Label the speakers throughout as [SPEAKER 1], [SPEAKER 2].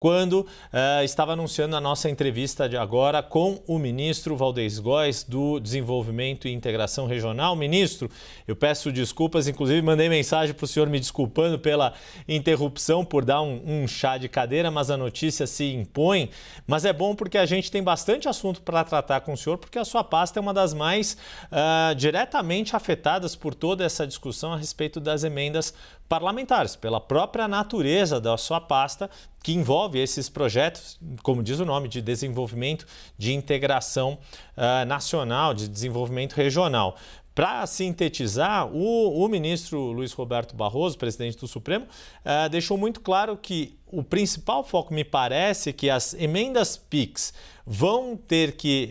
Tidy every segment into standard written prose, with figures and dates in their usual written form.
[SPEAKER 1] quando estava anunciando a nossa entrevista de agora com o ministro Valdez Góes, do Desenvolvimento e Integração Regional. Ministro, eu peço desculpas, inclusive mandei mensagem para o senhor me desculpando pela interrupção, por dar um chá de cadeira, mas a notícia se impõe. Mas é bom porque a gente tem bastante assunto para tratar com o senhor, porque a sua pasta é uma das mais diretamente afetadas por toda essa discussão a respeito das emendas parlamentares, pela própria natureza da sua pasta, que envolve esses projetos, como diz o nome, de desenvolvimento, de integração nacional, de desenvolvimento regional. Para sintetizar, o ministro Luiz Roberto Barroso, presidente do Supremo, deixou muito claro que o principal foco, me parece, que as emendas PIX vão ter que,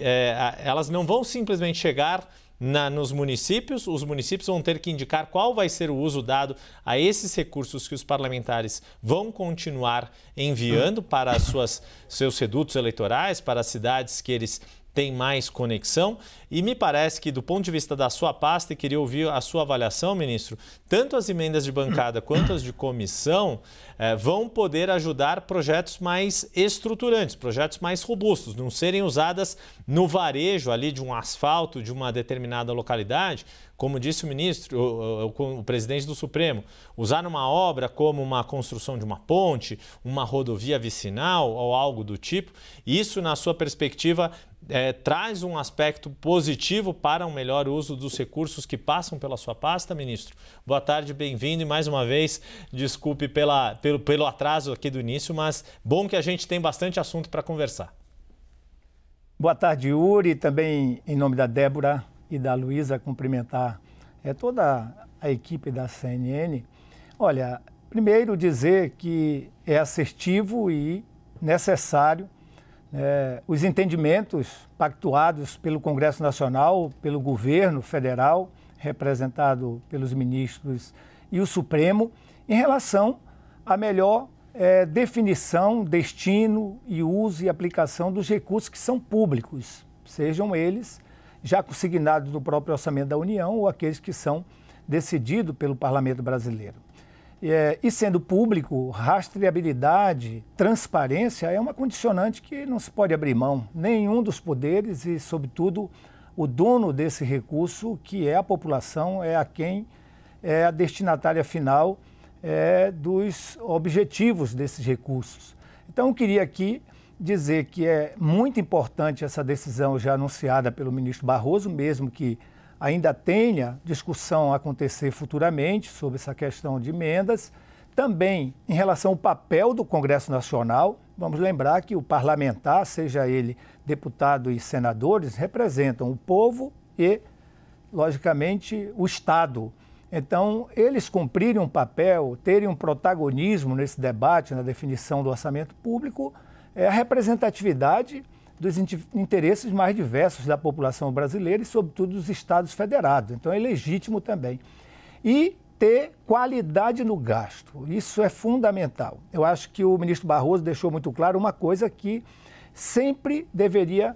[SPEAKER 1] elas não vão simplesmente chegar nos municípios, os municípios vão ter que indicar qual vai ser o uso dado a esses recursos que os parlamentares vão continuar enviando para seus redutos eleitorais, para as cidades que eles têm mais conexão. E me parece que, do ponto de vista da sua pasta, e queria ouvir a sua avaliação, ministro, tanto as emendas de bancada quanto as de comissão vão poder ajudar projetos mais estruturantes, projetos mais robustos, não serem usadas no varejo ali de um asfalto de uma determinada localidade, como disse o ministro, o presidente do Supremo, usar numa obra como uma construção de uma ponte, uma rodovia vicinal ou algo do tipo. Isso, na sua perspectiva, traz um aspecto positivo para um melhor uso dos recursos que passam pela sua pasta, ministro? Boa tarde, bem-vindo e mais uma vez, desculpe pelo atraso aqui do início, mas bom que a gente tem bastante assunto para conversar.
[SPEAKER 2] Boa tarde, Yuri, também em nome da Débora e da Luísa, cumprimentar toda a equipe da CNN. Olha, primeiro dizer que é assertivo e necessário os entendimentos pactuados pelo Congresso Nacional, pelo governo federal, representado pelos ministros e o Supremo, em relação à melhor definição, destino e uso e aplicação dos recursos que são públicos, sejam eles já consignados no próprio orçamento da União ou aqueles que são decididos pelo Parlamento brasileiro. E sendo público, rastreabilidade, transparência é uma condicionante que não se pode abrir mão. Nenhum dos poderes e, sobretudo, o dono desse recurso, que é a população, é a quem é a destinatária final dos objetivos desses recursos. Então, eu queria aqui dizer que é muito importante essa decisão já anunciada pelo ministro Barroso, mesmo que ainda tenha discussão a acontecer futuramente sobre essa questão de emendas. Também em relação ao papel do Congresso Nacional, vamos lembrar que o parlamentar, seja ele deputado e senadores, representam o povo e, logicamente, o Estado. Então, eles cumprirem um papel, terem um protagonismo nesse debate, na definição do orçamento público, é a representatividade dos interesses mais diversos da população brasileira e, sobretudo, dos estados federados. Então, é legítimo também. E ter qualidade no gasto, isso é fundamental. Eu acho que o ministro Barroso deixou muito claro uma coisa que sempre deveria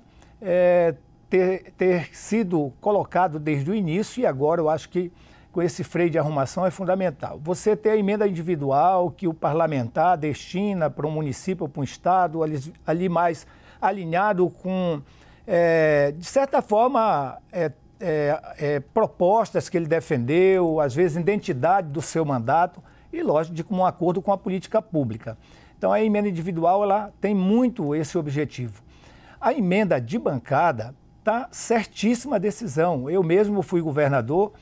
[SPEAKER 2] ter sido colocado desde o início, e agora eu acho que com esse freio de arrumação é fundamental. Você ter a emenda individual que o parlamentar destina para um município ou para um estado, ali mais alinhado com, de certa forma, propostas que ele defendeu, às vezes identidade do seu mandato e, lógico, de um acordo com a política pública. Então, a emenda individual ela tem muito esse objetivo. A emenda de bancada está certíssima a decisão. Eu mesmo fui governador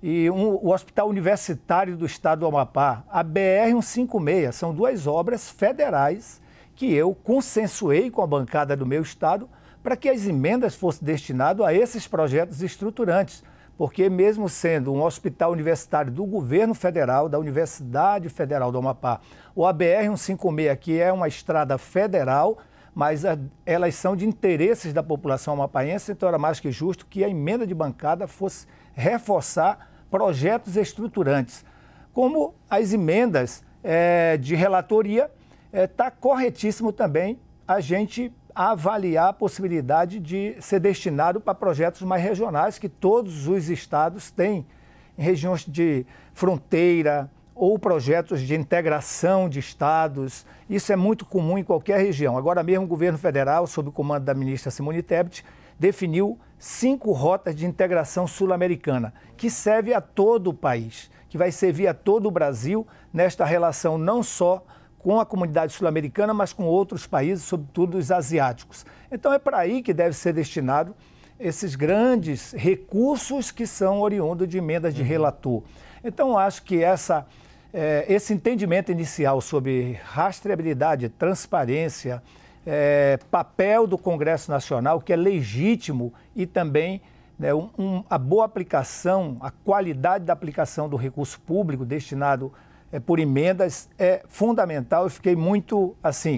[SPEAKER 2] e o Hospital Universitário do Estado do Amapá, a BR-156, são duas obras federais que eu consensuei com a bancada do meu estado para que as emendas fossem destinadas a esses projetos estruturantes, porque mesmo sendo um hospital universitário do governo federal, da Universidade Federal do Amapá, ou a BR-156, que é uma estrada federal, mas elas são de interesses da população amapaense, então era mais que justo que a emenda de bancada fosse reforçar projetos estruturantes, como as emendas de relatoria. Está corretíssimo também a gente avaliar a possibilidade de ser destinado para projetos mais regionais que todos os estados têm, em regiões de fronteira ou projetos de integração de estados. Isso é muito comum em qualquer região. Agora mesmo o governo federal, sob o comando da ministra Simone Tebet, definiu 5 rotas de integração sul-americana, que serve a todo o país, que vai servir a todo o Brasil nesta relação não só com a comunidade sul-americana, mas com outros países, sobretudo os asiáticos. Então é para aí que deve ser destinado esses grandes recursos que são oriundos de emendas de relator. Então acho que esse entendimento inicial sobre rastreabilidade, transparência, papel do Congresso Nacional, que é legítimo, e também a boa aplicação, a qualidade da aplicação do recurso público destinado por emendas é fundamental. Eu fiquei muito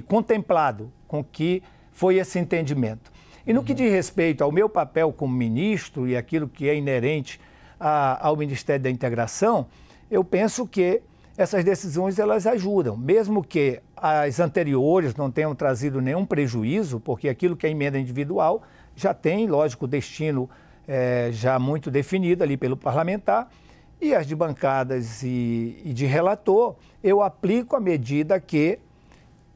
[SPEAKER 2] contemplado com que foi esse entendimento. E no que diz respeito ao meu papel como ministro e aquilo que é inerente ao Ministério da Integração, eu penso que essas decisões elas ajudam, mesmo que as anteriores não tenham trazido nenhum prejuízo, porque aquilo que é emenda individual já tem, lógico, destino já muito definido ali pelo parlamentar, e as de bancadas e de relator, eu aplico à medida que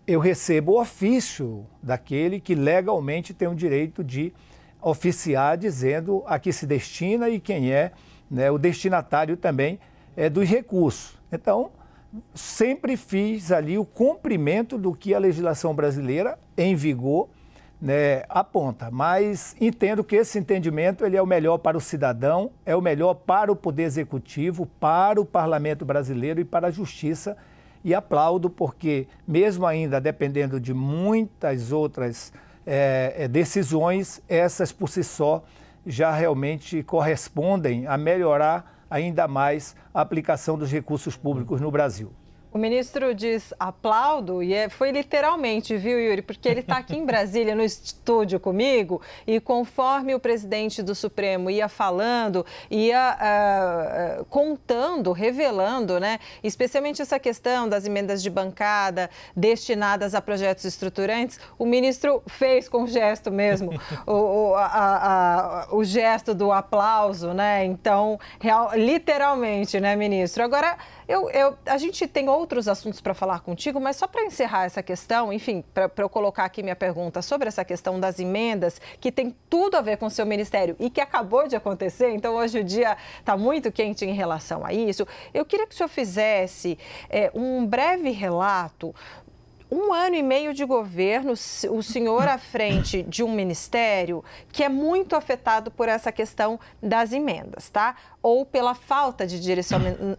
[SPEAKER 2] eu recebo o ofício daquele que legalmente tem o direito de oficiar, dizendo a que se destina e quem é o destinatário também dos recursos. Então, sempre fiz ali o cumprimento do que a legislação brasileira em vigor aponta, mas entendo que esse entendimento ele é o melhor para o cidadão, é o melhor para o Poder Executivo, para o Parlamento brasileiro e para a Justiça, e aplaudo porque, mesmo ainda dependendo de muitas outras decisões, essas por si só já realmente correspondem a melhorar ainda mais a aplicação dos recursos públicos no Brasil.
[SPEAKER 3] O ministro diz aplaudo e foi literalmente, viu, Yuri? Porque ele está aqui em Brasília, no estúdio comigo, e conforme o presidente do Supremo ia falando, ia contando, revelando, né? Especialmente essa questão das emendas de bancada destinadas a projetos estruturantes, o ministro fez com gesto mesmo o gesto do aplauso, né? Então, literalmente, né, ministro? Agora, a gente tem outros assuntos para falar contigo, mas só para encerrar essa questão, enfim, para eu colocar aqui minha pergunta sobre essa questão das emendas, que tem tudo a ver com o seu ministério e que acabou de acontecer, então hoje o dia está muito quente em relação a isso. Eu queria que o senhor fizesse um breve relato. 1 ano e meio de governo, o senhor à frente de um ministério que é muito afetado por essa questão das emendas, tá? Ou pela falta de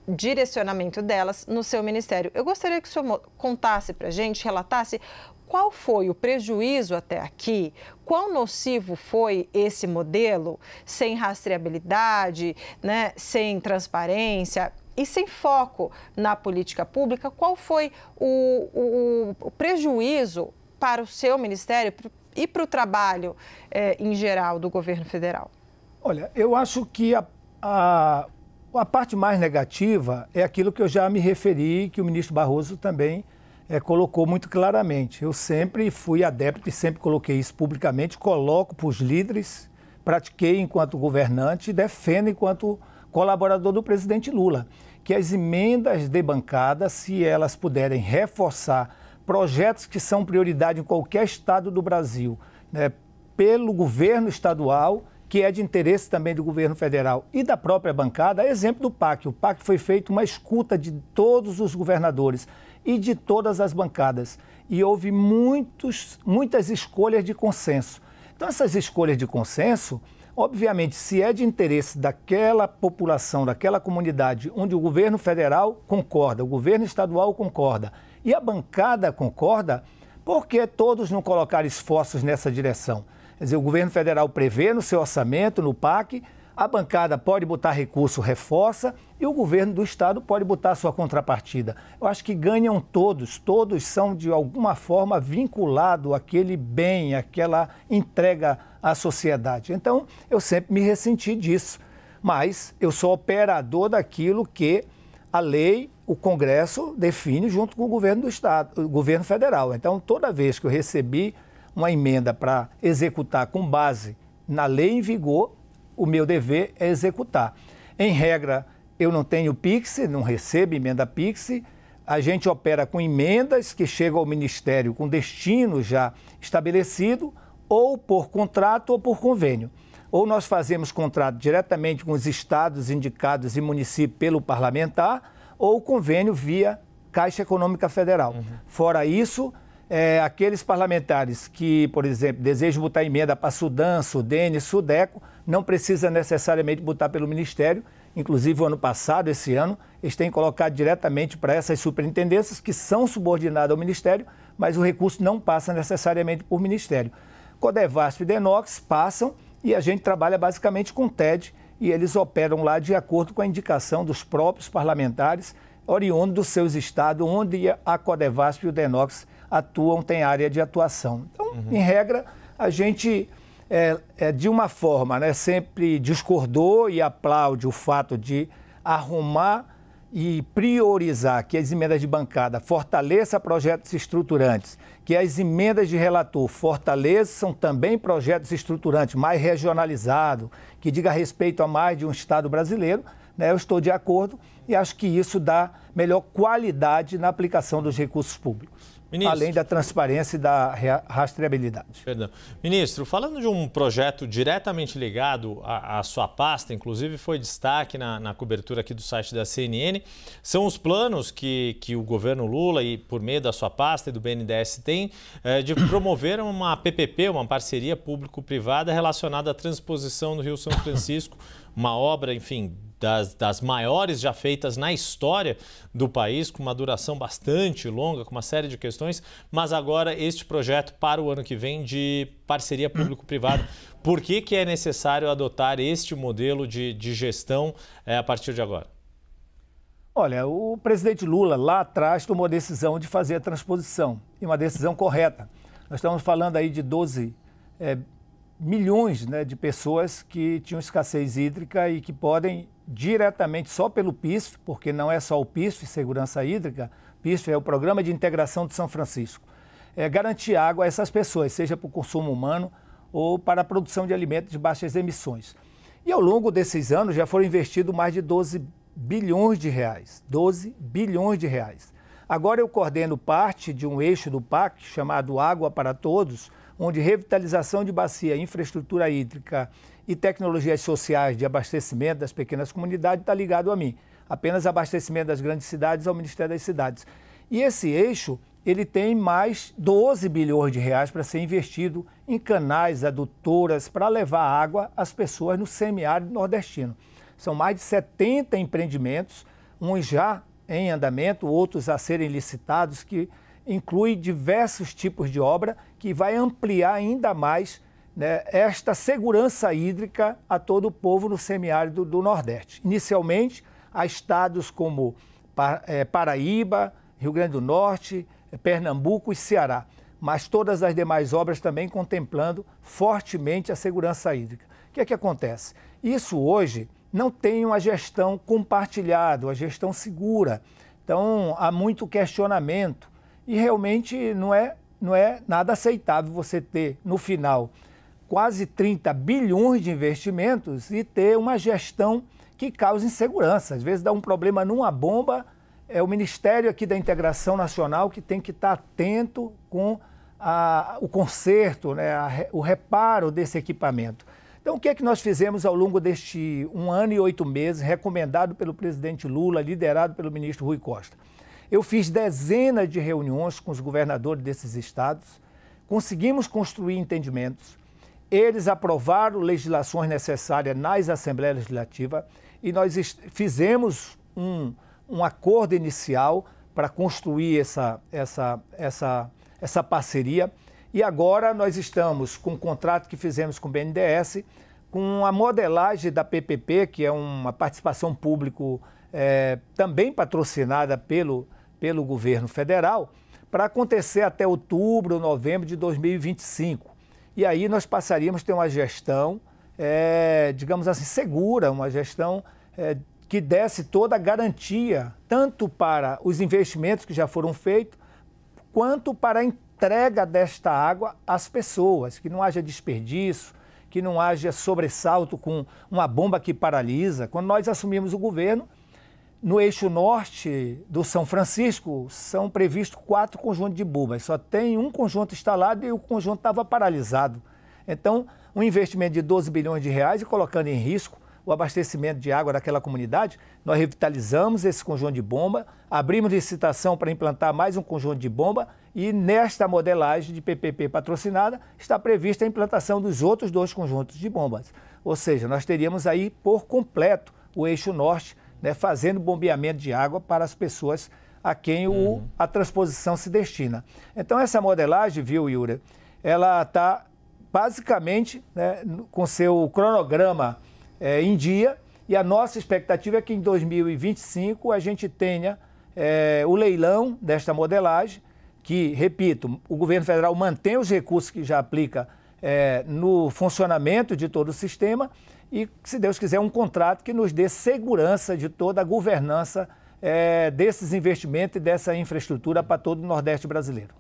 [SPEAKER 3] direcionamento delas no seu ministério. Eu gostaria que o senhor contasse para a gente, relatasse qual foi o prejuízo até aqui, quão nocivo foi esse modelo sem rastreabilidade, né, sem transparência e sem foco na política pública. Qual foi o prejuízo para o seu ministério e para o trabalho em geral do governo federal?
[SPEAKER 2] Olha, eu acho que a parte mais negativa é aquilo que eu já me referi, que o ministro Barroso também colocou muito claramente. Eu sempre fui adepto e sempre coloquei isso publicamente, coloco para os líderes, pratiquei enquanto governante e defendo enquanto colaborador do presidente Lula, que as emendas de bancada, se elas puderem reforçar projetos que são prioridade em qualquer estado do Brasil, né, pelo governo estadual, que é de interesse também do governo federal e da própria bancada, exemplo do PAC. O PAC foi feito uma escuta de todos os governadores e de todas as bancadas, e houve muitas escolhas de consenso. Então, essas escolhas de consenso, obviamente, se é de interesse daquela população, daquela comunidade, onde o governo federal concorda, o governo estadual concorda e a bancada concorda, por que todos não colocaram esforços nessa direção? Quer dizer, o governo federal prevê no seu orçamento, no PAC, a bancada pode botar recurso, reforça, e o governo do estado pode botar sua contrapartida. Eu acho que ganham todos são de alguma forma vinculados àquele bem, àquela entrega à sociedade. Então, eu sempre me ressenti disso, mas eu sou operador daquilo que a lei, o Congresso define junto com o governo do estado, o governo federal. Então, toda vez que eu recebi uma emenda para executar com base na lei em vigor, o meu dever é executar. Em regra, eu não tenho Pix, não recebo emenda Pix. A gente opera com emendas que chegam ao Ministério com destino já estabelecido, ou por contrato ou por convênio. Ou nós fazemos contrato diretamente com os estados indicados e município pelo parlamentar, ou convênio via Caixa Econômica Federal. Fora isso, aqueles parlamentares que, por exemplo, desejam botar emenda para Sudam, Sudene, Sudeco, não precisa necessariamente botar pelo Ministério. Inclusive, o ano passado, esse ano, eles têm colocado diretamente para essas superintendências que são subordinadas ao Ministério, mas o recurso não passa necessariamente por Ministério. Codevasf e Denox passam e a gente trabalha basicamente com TED e eles operam lá de acordo com a indicação dos próprios parlamentares, oriundo dos seus estados, onde a Codevasf e o Denox atuam, tem área de atuação. Então, em regra, a gente, de uma forma, né, sempre discordou e aplaude o fato de arrumar e priorizar que as emendas de bancada fortaleçam projetos estruturantes, que as emendas de relator fortaleçam também projetos estruturantes mais regionalizados, que diga respeito a mais de um estado brasileiro, né? Eu estou de acordo e acho que isso dá melhor qualidade na aplicação dos recursos públicos. Ministro, além da transparência e da rastreabilidade.
[SPEAKER 1] Perdão. Ministro, falando de um projeto diretamente ligado à sua pasta, inclusive foi destaque na cobertura aqui do site da CNN, são os planos que o governo Lula, e por meio da sua pasta e do BNDES tem, de promover uma PPP, uma parceria público-privada relacionada à transposição do Rio São Francisco, uma obra, enfim, das maiores já feitas na história do país, com uma duração bastante longa, com uma série de questões, mas agora este projeto para o ano que vem de parceria público-privada. Por que é necessário adotar este modelo de gestão a partir de agora?
[SPEAKER 2] Olha, o presidente Lula lá atrás tomou a decisão de fazer a transposição, e uma decisão correta. Nós estamos falando aí de 12 milhões, né, de pessoas que tinham escassez hídrica e que podem diretamente só pelo PISF, porque não é só o PISF, Segurança Hídrica, PISF é o Programa de Integração de São Francisco, garantir água a essas pessoas, seja para o consumo humano ou para a produção de alimentos de baixas emissões. E ao longo desses anos já foram investidos mais de 12 bilhões de reais. 12 bilhões de reais. Agora eu coordeno parte de um eixo do PAC chamado Água para Todos, onde revitalização de bacia, infraestrutura hídrica e tecnologias sociais de abastecimento das pequenas comunidades está ligado a mim. Apenas abastecimento das grandes cidades ao Ministério das Cidades. E esse eixo, ele tem mais 12 bilhões de reais para ser investido em canais, adutoras, para levar água às pessoas no semiárido nordestino. São mais de 70 empreendimentos, uns já em andamento, outros a serem licitados, que inclui diversos tipos de obra que vai ampliar ainda mais, né, esta segurança hídrica a todo o povo no semiárido do Nordeste. Inicialmente, a estados como Paraíba, Rio Grande do Norte, Pernambuco e Ceará, mas todas as demais obras também contemplando fortemente a segurança hídrica. O que é que acontece? Isso hoje não tem uma gestão compartilhada, uma gestão segura. Então, há muito questionamento. E realmente não é nada aceitável você ter, no final, quase 30 bilhões de investimentos e ter uma gestão que cause insegurança. Às vezes dá um problema numa bomba, é o Ministério aqui da Integração Nacional que tem que estar atento com o conserto, né, o reparo desse equipamento. Então, o que é que nós fizemos ao longo deste 1 ano e 8 meses, recomendado pelo presidente Lula, liderado pelo ministro Rui Costa? Eu fiz dezenas de reuniões com os governadores desses estados, conseguimos construir entendimentos, eles aprovaram legislações necessárias nas Assembleias Legislativas e nós fizemos um acordo inicial para construir essa parceria. E agora nós estamos com um contrato que fizemos com o BNDES, com a modelagem da PPP, que é uma participação público também patrocinada pelo governo federal, para acontecer até outubro, novembro de 2025. E aí nós passaríamos a ter uma gestão, digamos assim, segura, uma gestão que desse toda a garantia, tanto para os investimentos que já foram feitos, quanto para a entrega desta água às pessoas, que não haja desperdício, que não haja sobressalto com uma bomba que paralisa. Quando nós assumimos o governo, no eixo norte do São Francisco, são previstos 4 conjuntos de bombas. Só tem um conjunto instalado e o conjunto estava paralisado. Então, um investimento de 12 bilhões de reais e colocando em risco o abastecimento de água daquela comunidade, nós revitalizamos esse conjunto de bomba, abrimos licitação para implantar mais um conjunto de bomba e nesta modelagem de PPP patrocinada está prevista a implantação dos outros 2 conjuntos de bombas. Ou seja, nós teríamos aí por completo o eixo norte, né, fazendo bombeamento de água para as pessoas a quem a transposição se destina. Então essa modelagem, viu, Yuri, ela está basicamente, né, com seu cronograma em dia, e a nossa expectativa é que em 2025 a gente tenha o leilão desta modelagem, que, repito, o governo federal mantém os recursos que já aplica no funcionamento de todo o sistema e, se Deus quiser, um contrato que nos dê segurança de toda a governança desses investimentos e dessa infraestrutura para todo o Nordeste brasileiro.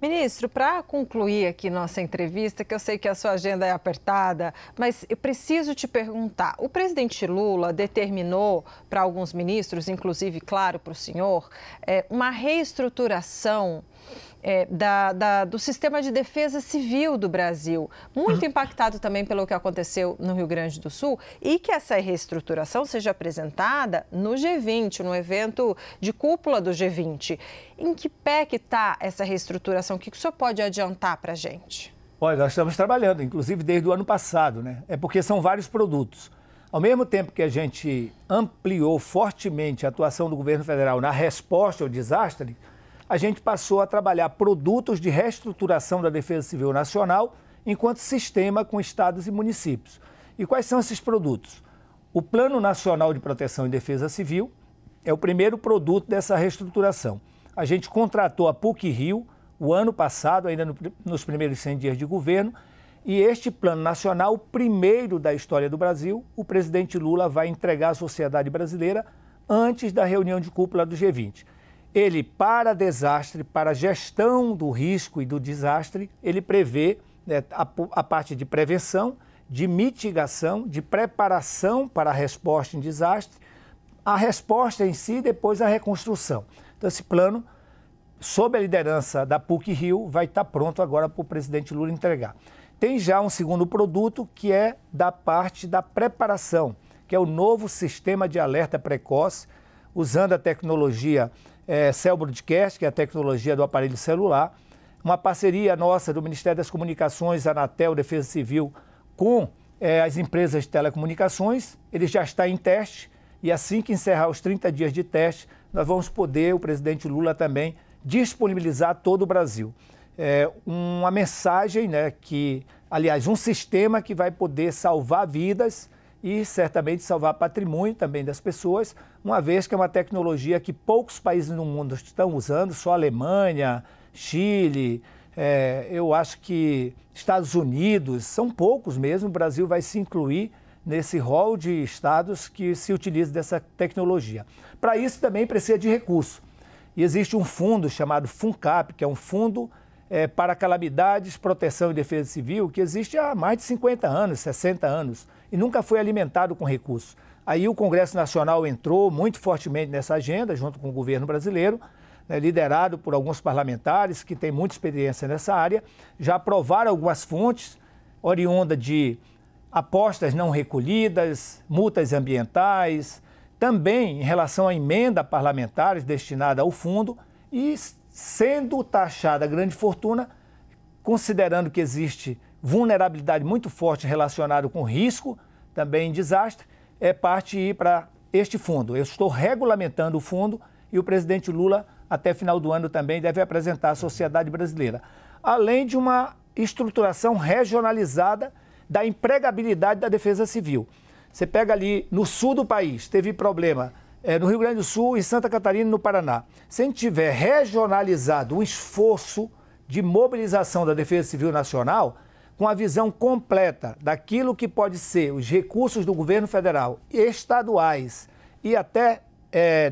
[SPEAKER 3] Ministro, para concluir aqui nossa entrevista, que eu sei que a sua agenda é apertada, mas eu preciso te perguntar, o presidente Lula determinou para alguns ministros, inclusive, claro, para o senhor, uma reestruturação do sistema de defesa civil do Brasil, muito impactado também pelo que aconteceu no Rio Grande do Sul, e que essa reestruturação seja apresentada no G20, no evento de cúpula do G20. Em que pé que está essa reestruturação? O que o senhor pode adiantar para a gente?
[SPEAKER 2] Olha, nós estamos trabalhando, inclusive desde o ano passado, né? É porque são vários produtos. Ao mesmo tempo que a gente ampliou fortemente a atuação do governo federal na resposta ao desastre, a gente passou a trabalhar produtos de reestruturação da Defesa Civil Nacional enquanto sistema com estados e municípios. E quais são esses produtos? O Plano Nacional de Proteção e Defesa Civil é o primeiro produto dessa reestruturação. A gente contratou a PUC-Rio o ano passado, ainda nos primeiros 100 dias de governo, e este Plano Nacional, o primeiro da história do Brasil, o presidente Lula vai entregar à sociedade brasileira antes da reunião de cúpula do G20. Ele, para desastre, para gestão do risco e do desastre, ele prevê, né, a parte de prevenção, de mitigação, de preparação para a resposta em desastre, a resposta em si e depois a reconstrução. Então, esse plano, sob a liderança da PUC-Rio, vai estar pronto agora para o presidente Lula entregar. Tem já um segundo produto que é da parte da preparação, que é o novo sistema de alerta precoce, usando a tecnologia Cell Broadcast, que é a tecnologia do aparelho celular, uma parceria nossa do Ministério das Comunicações, Anatel, Defesa Civil, com as empresas de telecomunicações. Ele já está em teste e assim que encerrar os 30 dias de teste, nós vamos poder, o presidente Lula também, disponibilizar todo o Brasil. Uma mensagem, né, aliás, um sistema que vai poder salvar vidas e certamente salvar patrimônio também das pessoas, uma vez que é uma tecnologia que poucos países no mundo estão usando, só a Alemanha, Chile, eu acho que Estados Unidos, são poucos mesmo, o Brasil vai se incluir nesse rol de estados que se utilizam dessa tecnologia. Para isso também precisa de recurso. E existe um fundo chamado FUNCAP, que é um fundo para calamidades, proteção e defesa civil, que existe há mais de 50 anos, 60 anos, e nunca foi alimentado com recursos. Aí o Congresso Nacional entrou muito fortemente nessa agenda, junto com o governo brasileiro, né, liderado por alguns parlamentares que têm muita experiência nessa área, já aprovaram algumas fontes oriundas de apostas não recolhidas, multas ambientais, também em relação à emenda parlamentares destinada ao fundo e sendo taxada a grande fortuna, considerando que existe vulnerabilidade muito forte relacionada com risco, também em desastre, parte ir para este fundo. Eu estou regulamentando o fundo e o presidente Lula, até final do ano, também deve apresentar à sociedade brasileira. Além de uma estruturação regionalizada da empregabilidade da defesa civil. Você pega ali no sul do país, teve problema no Rio Grande do Sul, em Santa Catarina e no Paraná. Se a gente tiver regionalizado um esforço de mobilização da Defesa Civil Nacional, com a visão completa daquilo que pode ser os recursos do governo federal, estaduais e até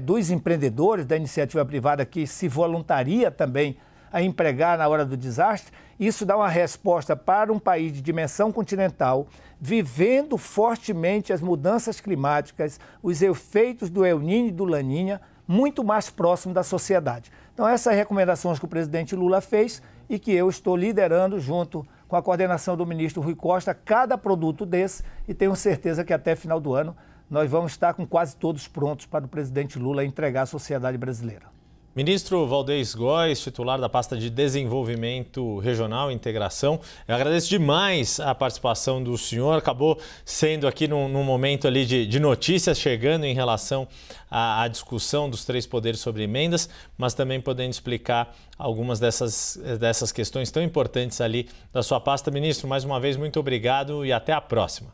[SPEAKER 2] dos empreendedores da iniciativa privada que se voluntaria também a empregar na hora do desastre, Isso dá uma resposta para um país de dimensão continental, vivendo fortemente as mudanças climáticas, os efeitos do El Niño e do Laninha, muito mais próximo da sociedade. Então, essas recomendações que o presidente Lula fez e que eu estou liderando junto com a coordenação do ministro Rui Costa, cada produto desse, e tenho certeza que até final do ano nós vamos estar com quase todos prontos para o presidente Lula entregar à sociedade brasileira.
[SPEAKER 1] Ministro Valdez Góes, titular da pasta de Desenvolvimento Regional e Integração, eu agradeço demais a participação do senhor. Acabou sendo aqui num momento ali de notícias chegando em relação à discussão dos 3 poderes sobre emendas, mas também podendo explicar algumas dessas questões tão importantes ali da sua pasta. Ministro, mais uma vez, muito obrigado e até a próxima.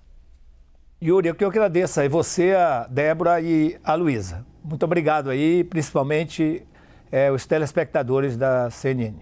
[SPEAKER 2] Yuri, eu agradeço aí você, a Débora e a Luísa. Muito obrigado aí, principalmente os telespectadores da CNN.